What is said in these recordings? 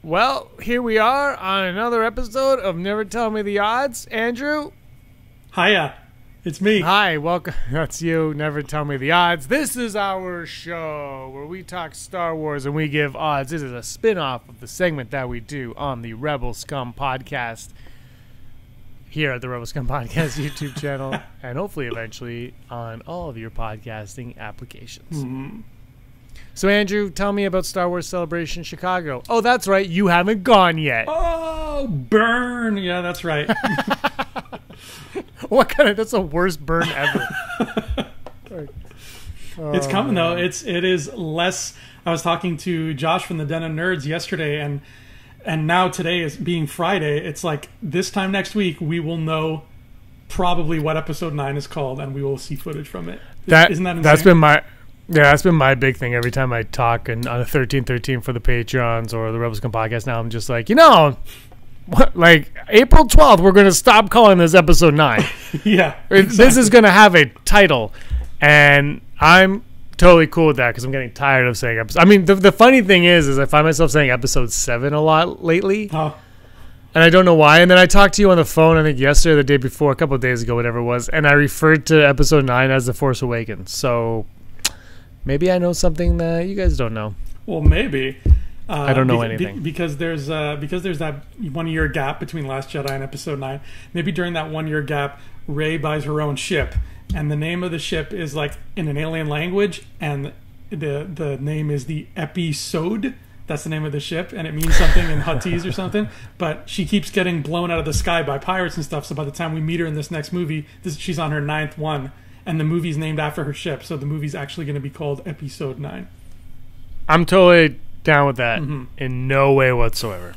Well, here we are on another episode of Never Tell Me the Odds. Andrew? Hiya. It's me. Hi, welcome. That's you. Never Tell Me the Odds. This is our show where we talk Star Wars and we give odds. This is a spin-off of the segment that we do on the Rebel Scum podcast here at the Rebel Scum podcast YouTube channel and hopefully eventually on all of your podcasting applications. Mm-hmm. So, Andrew, tell me about Star Wars Celebration Chicago. Oh, that's right. You haven't gone yet. Oh, burn. Yeah, that's right. That's the worst burn ever. It's coming, though. It is less. I was talking to Josh from the Den of Nerds yesterday, and now today is being Friday. It's like this time next week, we will know probably what episode 9 is called, and we will see footage from it. Isn't that insane? That's been my big thing every time I talk and on the 1313 for the Patreons or the Rebel Scum podcast. Now I'm just like, like April 12th, we're going to stop calling this episode 9. Yeah. Exactly. This is going to have a title, and I'm totally cool with that because I'm getting tired of saying episode. I mean, the funny thing is I find myself saying episode 7 a lot lately. Oh. And I don't know why. And then I talked to you on the phone, I think yesterday or the day before, a couple of days ago, whatever it was, and I referred to episode 9 as The Force Awakens. So maybe I know something that you guys don't know. Well, maybe. I don't know anything. Because there's that 1 year gap between Last Jedi and episode 9. Maybe during that 1 year gap, Rey buys her own ship. And the name of the ship is like in an alien language. And the name is the Episode. That's the name of the ship. And it means something in Huttese or something. But she keeps getting blown out of the sky by pirates and stuff. So by the time we meet her in this next movie, she's on her 9th one. And the movie's named after her ship, so the movie's actually going to be called Episode 9. I'm totally down with that in no way whatsoever.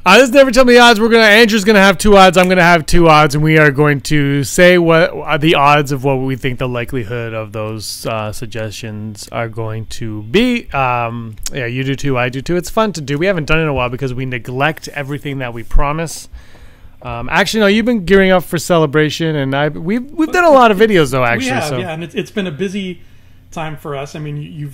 This Never Tell Me the Odds. Andrew's going to have 2 odds. I'm going to have 2 odds, and we are going to say what are the odds of what we think the likelihood of those suggestions are going to be. Yeah, you do too. I do too. It's fun to do. We haven't done it in a while because we neglect everything that we promise. Actually, no, you've been gearing up for Celebration, and we've done a lot of videos though. Actually, we have, yeah, and it's been a busy time for us. I mean,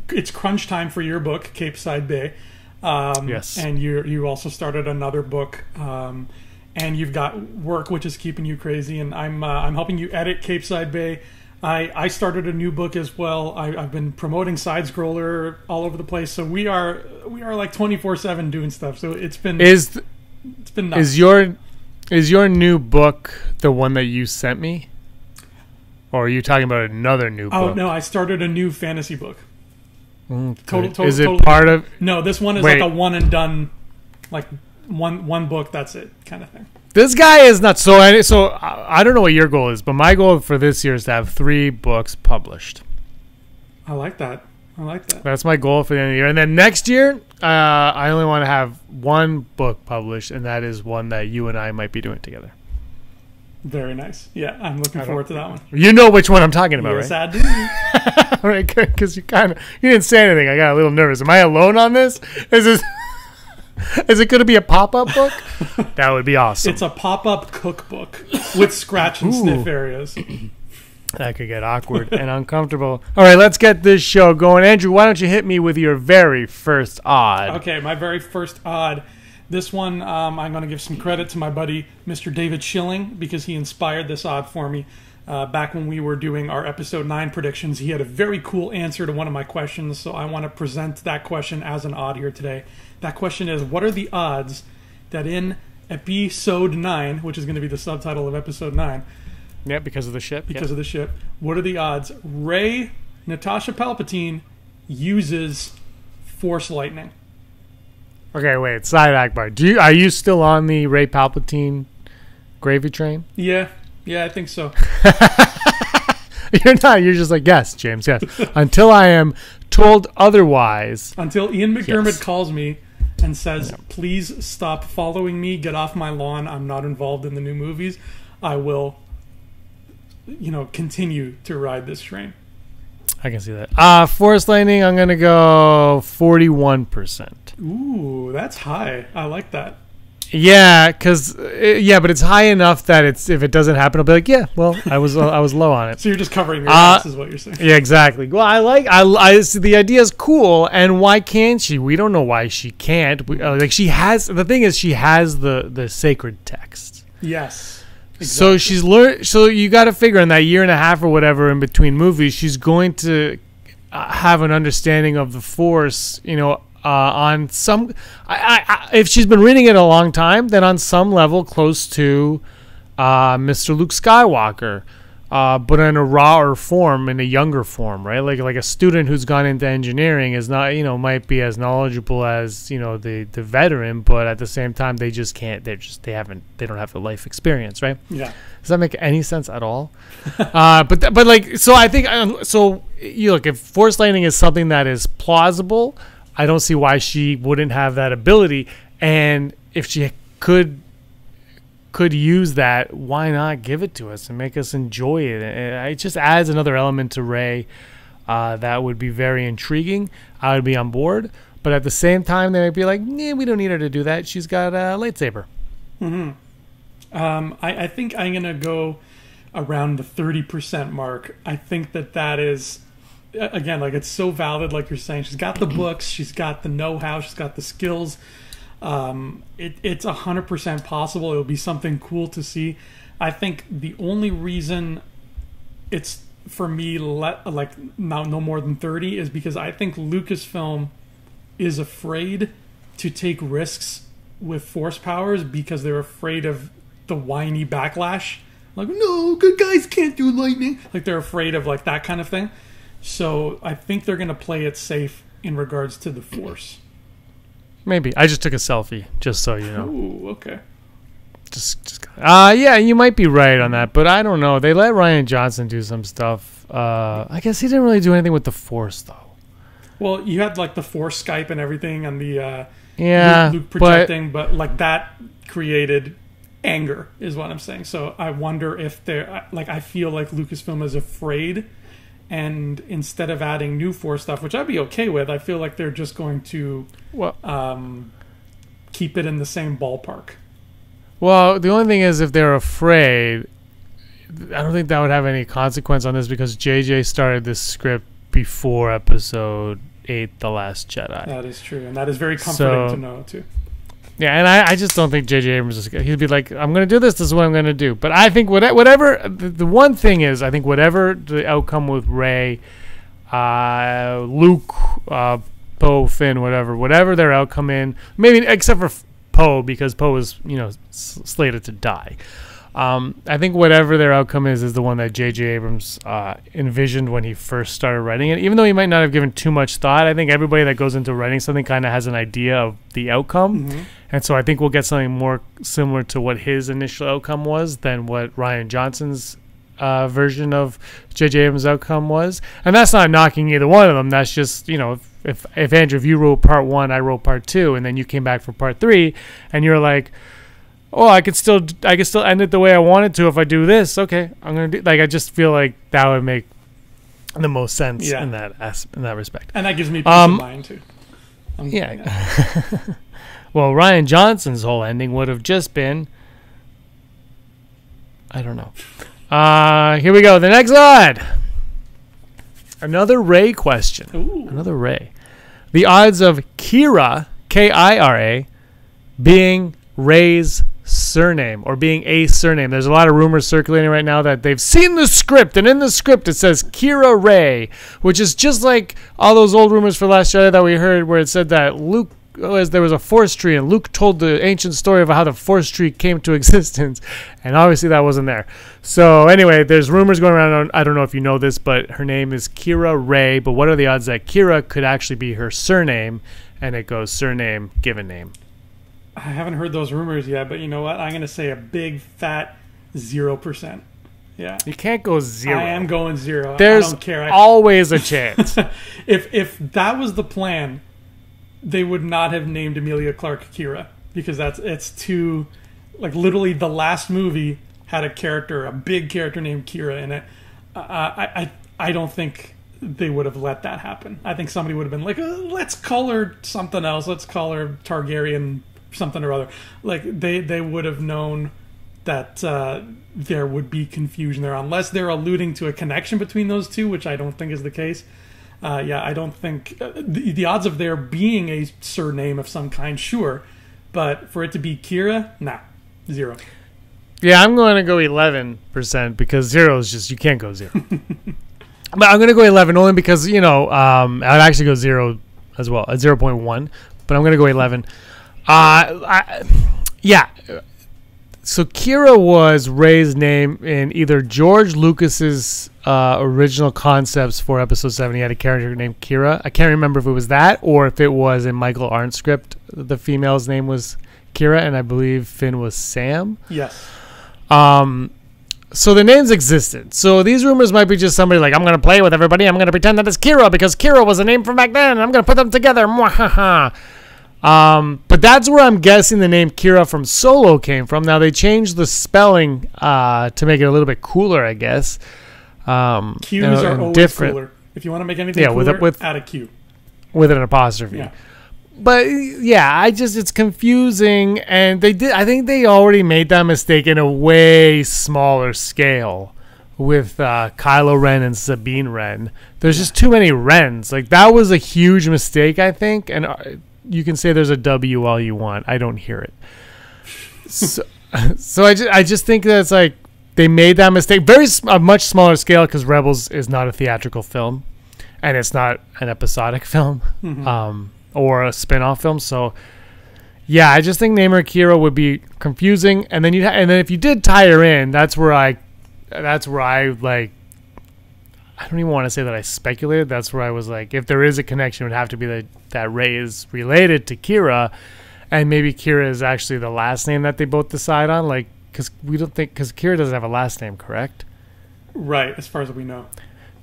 it's crunch time for your book, Cape Side Bay. Yes, and you also started another book, and you've got work which is keeping you crazy. And I'm helping you edit Cape Side Bay. I started a new book as well. I've been promoting Side Scroller all over the place. So we are like 24/7 doing stuff. So it's been nuts. Is your new book the one that you sent me? Or are you talking about another new book? Oh, no, I started a new fantasy book. Okay. Is it part of... No, this one is like a one and done, like one book, that's it kind of thing. This guy is nuts. So I don't know what your goal is, but my goal for this year is to have 3 books published. I like that. That's my goal for the end of the year. And then next year, I only want to have 1 book published, and that is one that you and I might be doing together. Very nice. Yeah, I'm looking forward to that one. You know which one I'm talking about, yes, right? Yes, I do. All right, good, because you didn't say anything. I got a little nervous. Am I alone on this? Is it going to be a pop-up book? That would be awesome. It's a pop-up cookbook with scratch and sniff areas. That could get awkward and uncomfortable. All right, let's get this show going. Andrew, why don't you hit me with your very first odd? Okay, my very first odd. This one, I'm going to give some credit to my buddy, Mr. David Schilling, because he inspired this odd for me. Back when we were doing our episode 9 predictions, he had a very cool answer to one of my questions, so I want to present that question as an odd here today. That question is, what are the odds that in episode 9, which is going to be the subtitle of episode 9, yeah, because of the ship. Because of the ship. What are the odds Rey, Natasha Palpatine, uses Force lightning? Okay, wait. Side Akbar. Are you still on the Rey Palpatine gravy train? Yeah, I think so. You're not. You're just like, yes, James, yes. Until I am told otherwise. Until Ian McDermott calls me and says, please stop following me. Get off my lawn. I'm not involved in the new movies. I will... continue to ride this train. I can see that. Force lightning, I'm going to go 41%. Ooh, that's high. I like that. Yeah, but it's high enough that if it doesn't happen, I'll be like, yeah, well, I was low on it. So you're just covering your ass, is what you're saying. Yeah, exactly. Well, I see the idea is cool, and why can't she? We don't know why she can't. She has the thing is she has the sacred text. Yes. Exactly. So she's learned. So you got to figure in that year and a half or whatever in between movies, she's going to have an understanding of the Force. On some, if she's been reading it a long time, then on some level close to Mr. Luke Skywalker, but in a rawer form, in a younger form, right? Like a student who's gone into engineering is not, might be as knowledgeable as the veteran, but at the same time they just can't. They don't have the life experience, right? Yeah. Does that make any sense at all? So I think you look, if Force lightning is something that is plausible, I don't see why she wouldn't have that ability, and if she could use that, why not give it to us and make us enjoy it? It just adds another element to Rey that would be very intriguing. I would be on board, but at the same time, they might be like, "Nah, we don't need her to do that. She's got a lightsaber." Mm-hmm. I think I'm gonna go around the 30% mark. I think that is. Again, like it's so valid, like you're saying. She's got the books, she's got the know-how, she's got the skills. It's 100% possible. It'll be something cool to see. I think the only reason it's for me no more than 30 is because I think Lucasfilm is afraid to take risks with Force powers because they're afraid of the whiny backlash. Like, no, good guys can't do lightning. Like they're afraid of like that kind of thing. So I think they're going to play it safe in regards to the Force. Maybe. I just took a selfie, just so you know. Ooh, okay. Yeah, you might be right on that, but I don't know. They let Rian Johnson do some stuff. I guess he didn't really do anything with the Force, though. Well, you had like the Force Skype and everything, and the Luke projecting, but like that created anger, is what I'm saying. So I wonder if they're like, I feel like Lucasfilm is afraid. And instead of adding new Force stuff, which I'd be okay with, I feel like they're just going to keep it in the same ballpark. Well, the only thing is if they're afraid, I don't think that would have any consequence on this because JJ started this script before Episode 8, The Last Jedi. That is true, and that is very comforting to know, too. Yeah, and I just don't think J.J. Abrams is... He'd be like, I'm going to do this. This is what I'm going to do. But I think whatever... The one thing is, I think whatever the outcome with Rey, Luke, Poe, Finn, whatever their outcome in... Maybe except for Poe, because Poe is, slated to die. I think whatever their outcome is the one that J.J. Abrams envisioned when he first started writing it. Even though he might not have given too much thought, I think everybody that goes into writing something kind of has an idea of the outcome. Mm-hmm. And so I think we'll get something more similar to what his initial outcome was than what Rian Johnson's version of J.J. Abrams' outcome was. And that's not knocking either one of them. That's just, if Andrew, if you wrote part 1, I wrote part 2, and then you came back for part 3, and you're like... Oh, I could still end it the way I wanted to if I do this. Okay, I'm gonna do. I just feel like that would make the most sense in that respect. And that gives me peace of mind too. Well, Rian Johnson's whole ending would have just been. I don't know. Here we go. The next odd. Another Rey question. Ooh. Another Rey. The odds of Kira, Kira, being Rey's surname or being a surname. There's a lot of rumors circulating right now that they've seen the script, and in the script it says Kira Rey, which is just like all those old rumors for Last Jedi that we heard where it said that Luke, there was a Force tree and Luke told the ancient story of how the Force tree came to existence, and obviously that wasn't there. So anyway, there's rumors going around. I don't know if you know this, but her name is Kira Rey, but what are the odds that Kira could actually be her surname? And it goes surname, given name. I haven't heard those rumors yet, but you know what? I'm going to say a big fat 0%. Yeah. You can't go 0. I am going 0. There's I don't care. always a chance. If that was the plan, they would not have named Emilia Clarke Kira, because it's too, like, literally the last movie had a big character named Kira in it. I don't think they would have let that happen. I think somebody would have been like, let's call her something else. Let's call her Targaryen something or other. Like they would have known that there would be confusion there, unless they're alluding to a connection between those two, which I don't think is the case. I don't think the odds of there being a surname of some kind, sure, but for it to be Kira, nah, 0. Yeah, I'm going to go 11% because 0 is just, you can't go 0. But I'm going to go 11 only because, I'd actually go 0 as well, at 0.1, but I'm going to go 11. Yeah. So Kira was Rey's name in either George Lucas's original concepts for Episode 7. He had a character named Kira. I can't remember if it was that or if it was in Michael Arndt's script. The female's name was Kira, and I believe Finn was Sam. Yes. So the names existed. So these rumors might be just somebody like, I'm going to play with everybody. I'm going to pretend that it's Kira because Kira was a name from back then. And I'm going to put them together. But that's where I'm guessing the name Kira from Solo came from. Now they changed the spelling to make it a little bit cooler, I guess. Q's are always different. Cooler. If you want to make anything cooler, add a Q. With an apostrophe. Yeah. But yeah, it's confusing, and I think they already made that mistake in a way smaller scale with Kylo Ren and Sabine Wren. There's just too many Rens. Like, that was a huge mistake, I think, and you can say there's a W all you want. I don't hear it. So I just think that it's like they made that mistake. A much smaller scale because Rebels is not a theatrical film, and it's not an episodic film. Mm-hmm. Or a spin-off film. So yeah, I just think Namer Kira would be confusing, and then if you did tie her in, that's where I like, I don't even want to say that I speculated. That's where I was like, if there is a connection, it would have to be that Rey is related to Kira, and maybe Kira is actually the last name that they both decide on, like, because Kira doesn't have a last name, correct? Right, as far as we know.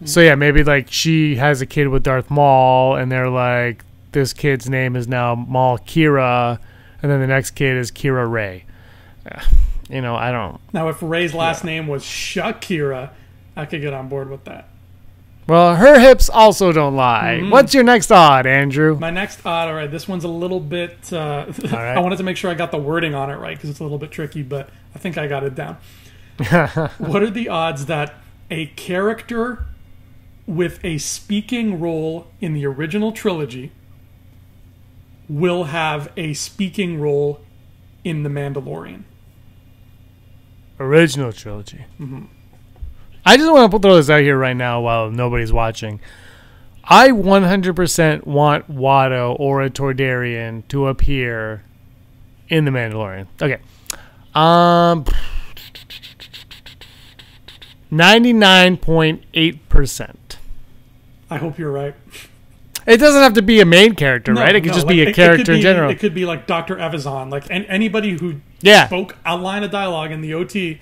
So yeah, maybe like she has a kid with Darth Maul, and they're like, this kid's name is now Maul Kira, and then the next kid is Kira Rey. I don't... Now, if Rey's last name was Shakira, I could get on board with that. Well, her hips also don't lie. Mm-hmm. What's your next odd, Andrew? My next odd, all right, this one's a little bit... all right. I wanted to make sure I got the wording on it right, because it's a little bit tricky, but I think I got it down. What are the odds that a character with a speaking role in the original trilogy will have a speaking role in The Mandalorian? Original trilogy. Mm-hmm. I just want to throw this out here right now while nobody's watching. I 100% want Watto or a Toydarian to appear in The Mandalorian. Okay. 99.8%. I hope you're right. It doesn't have to be a main character, right? It could just be a character in general. It could be like Dr. Evazan, like anybody who spoke a line of dialogue in the OT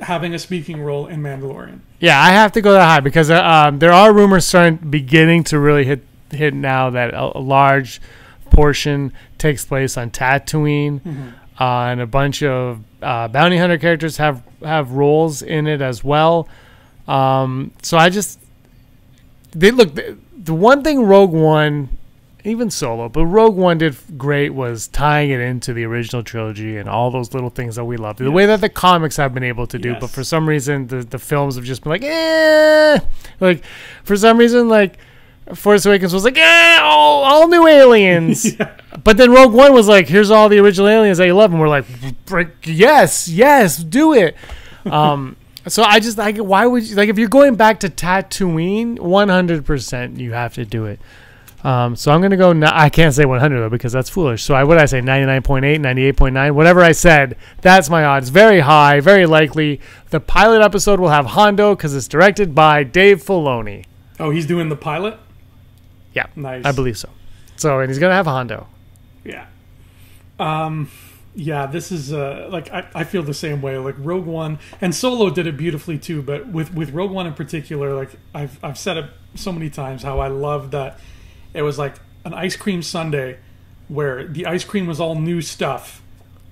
having a speaking role in Mandalorian. Yeah, I have to go that high because there are rumors beginning to really hit now that a large portion takes place on Tatooine, mm-hmm. And a bunch of bounty hunter characters have roles in it as well. So I just the one thing Rogue One, even Solo, but Rogue One did great was tying it into the original trilogy and all those little things that we loved. The way that the comics have been able to do, yes. But for some reason the films have just been like, eh. Like, for some reason, like, Force Awakens was like, all new aliens. Yeah. But then Rogue One was like, here's all the original aliens that you love. And we're like, yes, do it. So I just like, why would you, like, if you're going back to Tatooine, 100% you have to do it. So I'm gonna go. I can't say 100 though because that's foolish. So what did I say? 99.8, 98.9, whatever I said. That's my odds. Very high, very likely. The pilot episode will have Hondo because it's directed by Dave Filoni. Oh, he's doing the pilot. Yeah, nice. I believe so. So, and he's gonna have Hondo. Yeah. Yeah, this is like I feel the same way. Like Rogue One and Solo did it beautifully too, but with Rogue One in particular, like I've said it so many times how I love that it was like an ice cream sundae where the ice cream was all new stuff,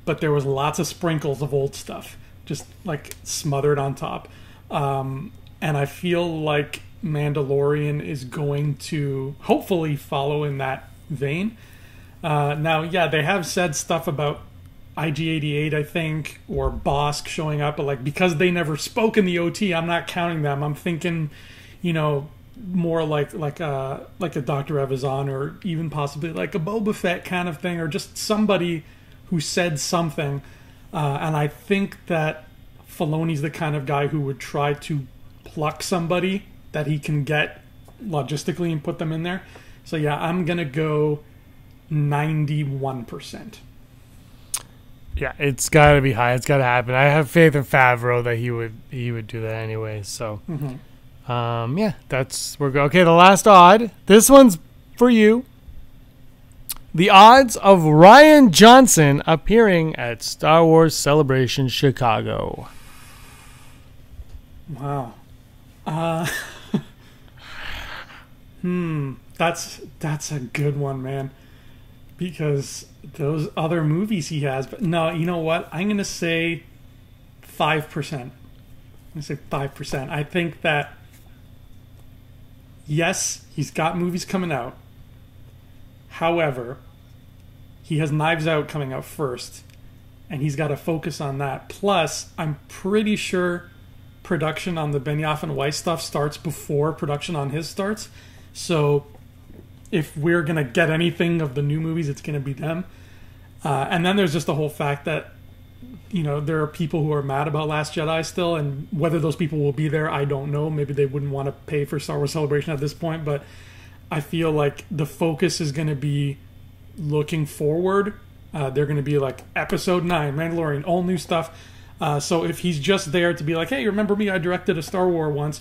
but there was lots of sprinkles of old stuff just like smothered on top. And I feel like Mandalorian is going to hopefully follow in that vein. Now, yeah, they have said stuff about IG-88, I think, or Bosk showing up, but like because they never spoke in the OT, I'm not counting them. I'm thinking, more like a Dr. Evazan, or even possibly like a Boba Fett kind of thing, or just somebody who said something. And I think that Filoni's the kind of guy who would try to pluck somebody that he can get logistically and put them in there. So yeah, I'm gonna go 91%. Yeah, it's got to be high. It's got to happen. I have faith in Favreau that he would do that anyway. So, yeah, okay. The last odd. This one's for you. The odds of Ryan Johnson appearing at Star Wars Celebration Chicago. Wow. That's a good one, man. Because those other movies he has, but no, you know what? I'm gonna say 5%. I'm gonna say 5%. I think that yes, he's got movies coming out. However, he has Knives Out coming out first, and he's got to focus on that. Plus, I'm pretty sure production on the Benioff and Weiss stuff starts before production on his starts. So if we're going to get anything of the new movies, it's going to be them. And then there's just the whole fact that, there are people who are mad about Last Jedi still, and whether those people will be there, I don't know. Maybe they wouldn't want to pay for Star Wars Celebration at this point, but I feel like the focus is going to be looking forward. They're going to be like Episode 9, Mandalorian, all new stuff. So if he's just there to be like, hey, remember me? I directed a Star Wars once.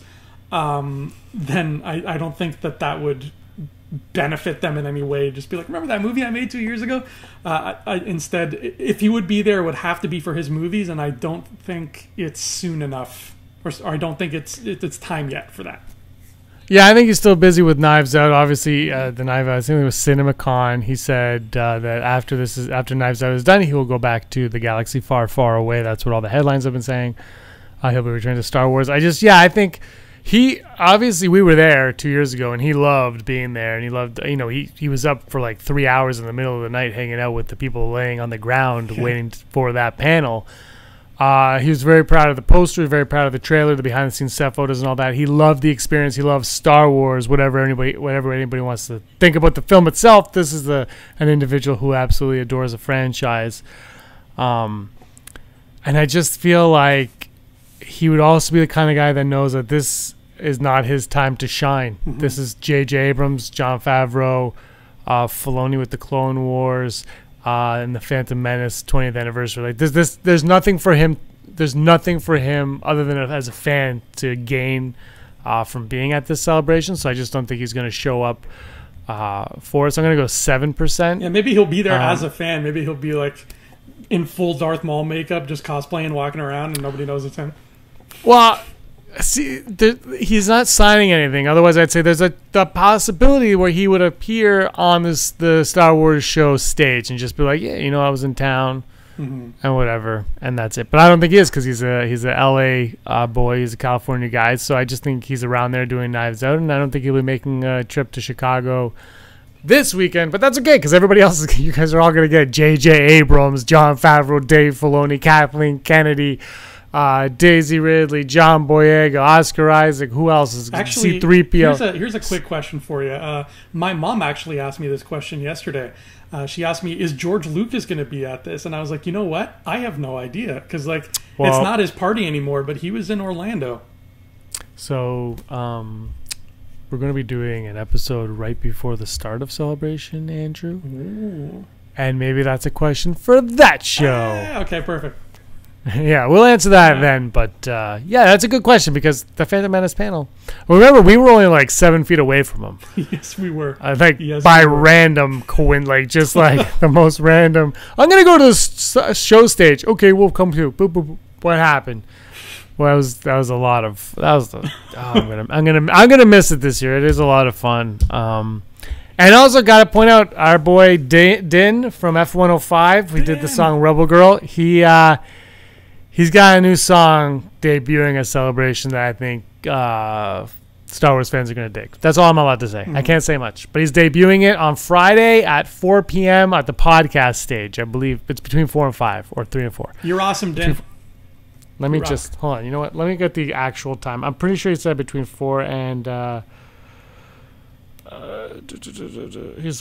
Then I don't think that would benefit them in any way. Just be like, remember that movie I made 2 years ago? Instead, if he would be there, it would have to be for his movies, and I don't think it's soon enough, or I don't think it's time yet for that. Yeah, I think he's still busy with Knives Out. Obviously, the Knives Out, I think it was CinemaCon. He said that after Knives Out is done, he will go back to the galaxy far, far away. That's what all the headlines have been saying. He'll be returning to Star Wars. I think we were there 2 years ago, and he loved being there, and he loved, he was up for like 3 hours in the middle of the night hanging out with the people laying on the ground waiting for that panel. He was very proud of the poster, very proud of the trailer, the behind-the-scenes set photos and all that. He loved the experience. He loves Star Wars, whatever anybody wants to think about the film itself. This is an individual who absolutely adores a franchise. And I just feel like he would also be the kind of guy that knows that this is not his time to shine. Mm-hmm. This is J.J. Abrams, Jon Favreau, Filoni with the Clone Wars, and the Phantom Menace 20th anniversary. Like there's nothing for him. There's nothing for him other than as a fan to gain from being at this celebration. So I just don't think he's going to show up for it. So I'm going to go 7%. Yeah, maybe he'll be there as a fan. Maybe he'll be like in full Darth Maul makeup, just cosplaying, walking around, and nobody knows it's him. Well, see, he's not signing anything. Otherwise, I'd say there's the possibility where he would appear on the Star Wars show stage and just be like, yeah, I was in town and whatever, and that's it. But I don't think he is, because he's a LA boy. He's a California guy. So I just think he's around there doing Knives Out, and I don't think he'll be making a trip to Chicago this weekend. But that's okay, because everybody else you guys are all going to get J.J. Abrams, Jon Favreau, Dave Filoni, Kathleen Kennedy, Daisy Ridley, John Boyega, Oscar Isaac. Who else is actually C-3PO? Here's a quick question for you. My mom actually asked me this question yesterday. She asked me, "Is George Lucas going to be at this?" And I was like, "You know what? I have no idea, because it's not his party anymore." But he was in Orlando. So we're going to be doing an episode right before the start of Celebration, Andrew. Ooh. And maybe that's a question for that show. Okay, perfect. Yeah, we'll answer that then. But yeah, that's a good question, because the Phantom Menace panel. Remember, we were only like 7 feet away from him. Yes, we were. I think random coincidence, the most random. I'm gonna go to the show stage. Okay, we'll come to. Boop, boop, boop. What happened? Well, that was a lot of. I'm gonna miss it this year. It is a lot of fun. And also got to point out our boy Din from F105. We did the song Rebel Girl. He's got a new song debuting at Celebration that I think Star Wars fans are going to dig. That's all I'm allowed to say. I can't say much. But he's debuting it on Friday at 4 p.m. at the podcast stage. I believe it's between 4 and 5 or 3 and 4. You're awesome, Dan. Let me just, hold on. You know what? Let me get the actual time. I'm pretty sure he said between 4 and... so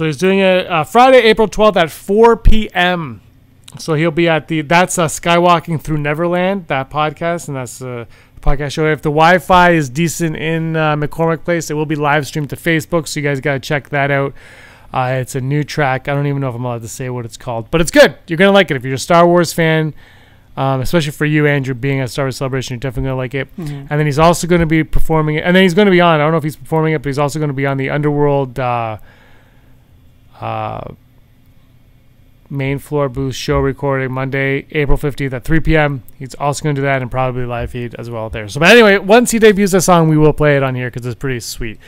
he's doing it Friday, April 12th at 4 p.m. So he'll be at that's Skywalking Through Neverland, that podcast, and that's podcast show. If the Wi-Fi is decent in McCormick Place, it will be live streamed to Facebook, so you guys got to check that out. It's a new track. I don't even know if I'm allowed to say what it's called, but it's good. You're going to like it. If you're a Star Wars fan, especially for you, Andrew, being at Star Wars Celebration, you're definitely going to like it. And then he's also going to be performing it, and then he's going to be on, I don't know if he's performing it, but he's also going to be on the Underworld main floor booth show recording Monday, April 15th at 3 p.m. He's also going to do that and probably live feed as well there. So, but anyway, once he debuts that song, we will play it on here because it's pretty sweet.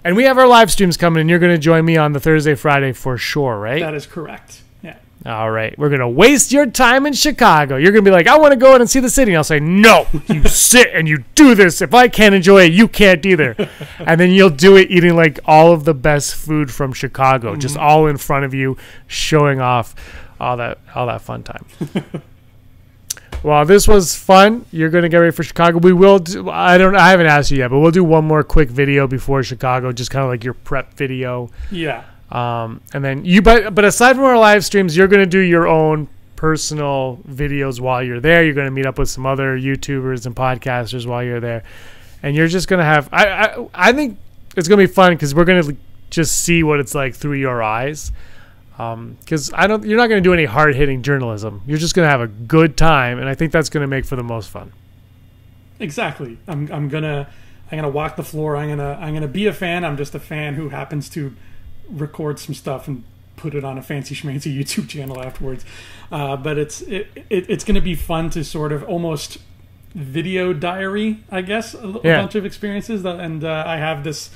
And we have our live streams coming, and you're going to join me on the Thursday, Friday for sure, right? That is correct. Yeah. All right. We're going to waste your time in Chicago. You're going to be like, I want to go in and see the city. And I'll say, no, you sit and you do this. If I can't enjoy it, you can't either. And then you'll do it eating like all of the best food from Chicago, just all in front of you, showing off all that fun time. Well, this was fun. You're going to get ready for Chicago. We will do, I haven't asked you yet, but we'll do one more quick video before Chicago, just kind of like your prep video. Yeah. And then but aside from our live streams, you're going to do your own personal videos while you're there. You're going to meet up with some other YouTubers and podcasters while you're there, and you're just going to have. I think it's going to be fun because we're going to just see what it's like through your eyes. Because you're not going to do any hard hitting journalism. You're just going to have a good time, and I think that's going to make for the most fun. Exactly. I'm gonna walk the floor. I'm gonna be a fan. I'm just a fan who happens to record some stuff and put it on a fancy schmancy YouTube channel afterwards. But it's going to be fun to sort of almost video diary, I guess, a bunch of experiences. And I have this.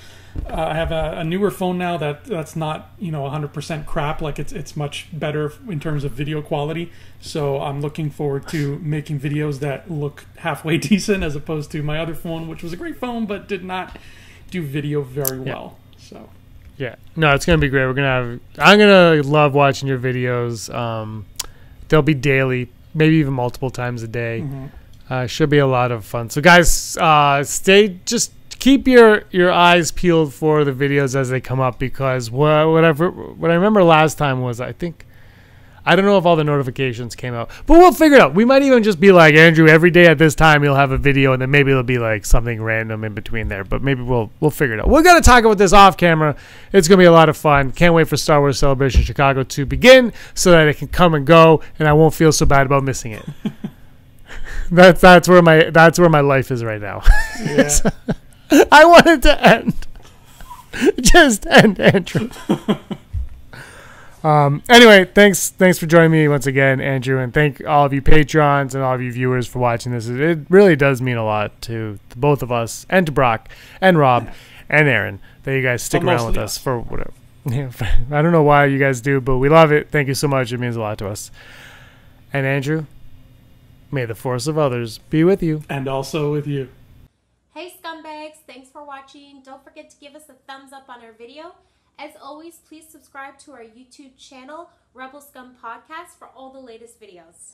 I have a newer phone now that's not 100% crap. Like it's much better in terms of video quality. So I'm looking forward to making videos that look halfway decent as opposed to my other phone, which was a great phone but did not do video very well. So. Yeah, no, it's gonna be great. I'm gonna love watching your videos. They'll be daily, maybe even multiple times a day. Should be a lot of fun. So, guys, just keep your eyes peeled for the videos as they come up because what I remember last time was I don't know if all the notifications came out, but we'll figure it out. We might even just be like, Andrew, every day at this time you'll have a video, and then maybe it'll be like something random in between there. But maybe we'll figure it out. We're gonna talk about this off camera. It's gonna be a lot of fun. Can't wait for Star Wars Celebration Chicago to begin, so that it can come and go, and I won't feel so bad about missing it. that's where my life is right now. Yeah. I wanted to end. Just end, Andrew. Anyway, thanks for joining me once again, Andrew, and thank all of you patrons and all of you viewers for watching this. It really does mean a lot to both of us and to Brock and Rob and Aaron that you guys stick around with us for whatever. Yeah, I don't know why you guys do, but we love it. Thank you so much. It means a lot to us. And Andrew, may the force of others be with you. And also with you. Hey scumbags, thanks for watching. Don't forget to give us a thumbs up on our video. As always, please subscribe to our YouTube channel, Rebel Scum Podcast, for all the latest videos.